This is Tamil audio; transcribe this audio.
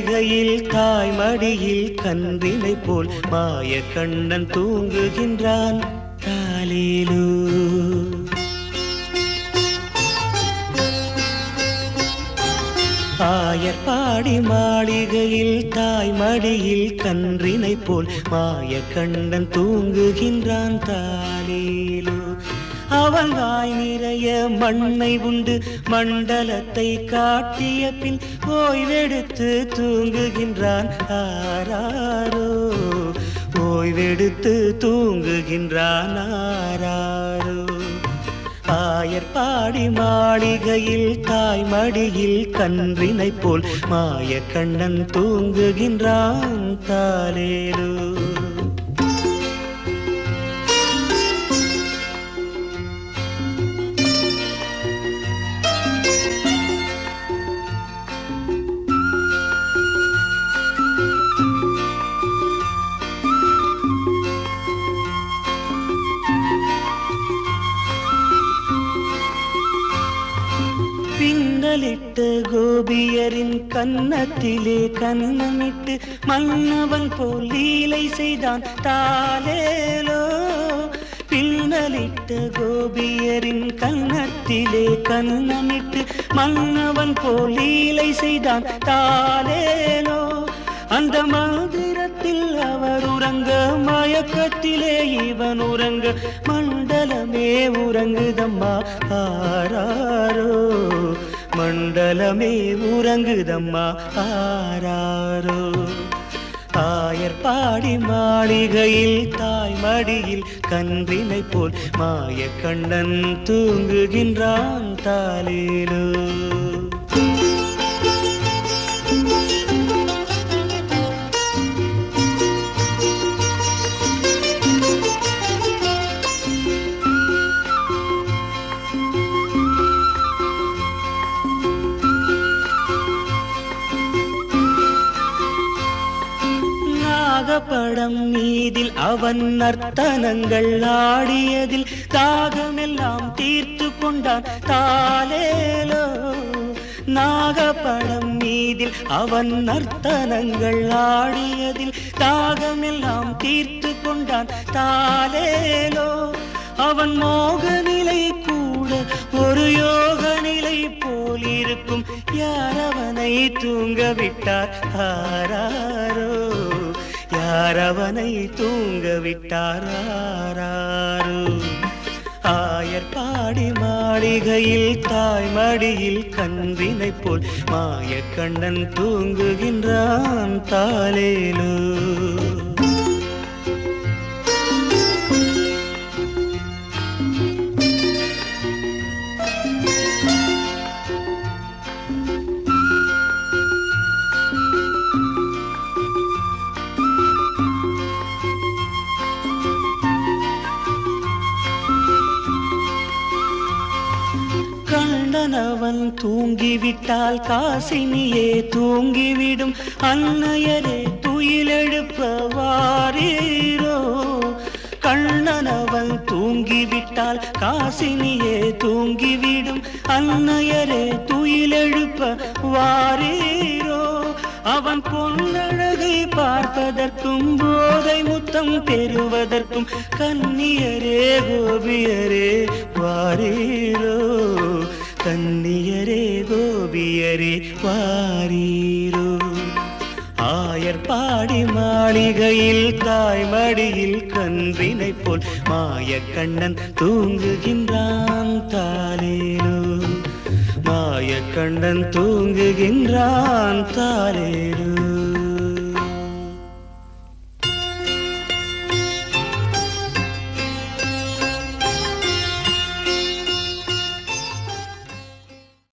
மாளிகையில் தாய் மடியில் கன்றினை போல் மாய கண்ணன் தூங்குகின்றான் தாலேலோ. ஆயர்பாடி மாளிகையில் தாய் மடியில் கன்றினை போல் மாய கண்ணன் தூங்குகின்றான் தாலேலோ. அவன் வாய் நிறைய மண்ணை உண்டு மண்டலத்தை காட்டிய பின் ஓய்வெடுத்து தூங்குகின்றான் ஆராரோ. ஓய்வெடுத்து தூங்குகின்றான் ஆராரோ. ஆயர்பாடி மாளிகையில் தாய் மடியில் கன்றினை போல் மாய கண்ணன் தூங்குகின்றான் தாலேலோ. பின்னலிட்டு கோபியரின் கன்னத்திலே கன்னமிட்டு மன்னவன் போல் லீலை செய்தான் தாலேலோ. பின்னலிட்டு கோபியரின் கன்னத்திலே கன்னமிட்டு மன்னவன் போல் லீலை செய்தான் தாலேலோ. அந்த மந்திரத்தில் அவர் உறங்க மயக்கத்திலே இவன் உறங்க மண்டலமே உறங்குதம்மா ஆராரோ. மண்டலமே உறங்குதம்மா ஆராரோ. ஆயர்பாடி மாளிகையில் தாய் மடியில் கன்றினை போல் மாய கண்ணன் தூங்குகின்றான் தாலேலோ. படம் மீதில் அவன் நர்த்தனங்கள் ஆடியதில் தாகமெல்லாம் தீர்த்து கொண்டான் தாலேலோ. நாகப்படம் மீதில் அவன் நர்த்தனங்கள் ஆடியதில் தாகமெல்லாம் தீர்த்து கொண்டான் தாலேலோ. அவன் மோக நிலை கூட ஒரு யோக நிலை போல் இருக்கும். யார் அவனை தூங்க விட்டார் ஆராரோ. யார் அவனை தூங்க விட்டார் ஆராரோ. ஆயர்பாடி மாளிகையில் தாய் மடியில் கன்றினை போல் மாய கண்ணன் தூங்குகின்றான் தாலேலோ. கண்ணனவன் தூங்கிவிட்டால் காசினியே தூங்கிவிடும். அன்னையரே துயிலெழுப்ப வாரீரோ. கண்ணனவன் தூங்கிவிட்டால் காசினியே தூங்கிவிடும். அன்னையரே துயிலெழுப்ப வாரீரோ. அவன் பொன்னழகை பார்ப்பதற்கும் போதை முத்தம் பெறுவதற்கும் கன்னியரே கோபியரே வாரீரோ. கன்னியரே கோபியரே வாரீரோ. ஆயர்பாடி மாளிகையில் தாய் மடியில் கன்றினை போல் மாய கண்ணன் தூங்குகின்றான் தாலேலோ. மாய கண்ணன் தூங்குகின்றான் தாலேலோ.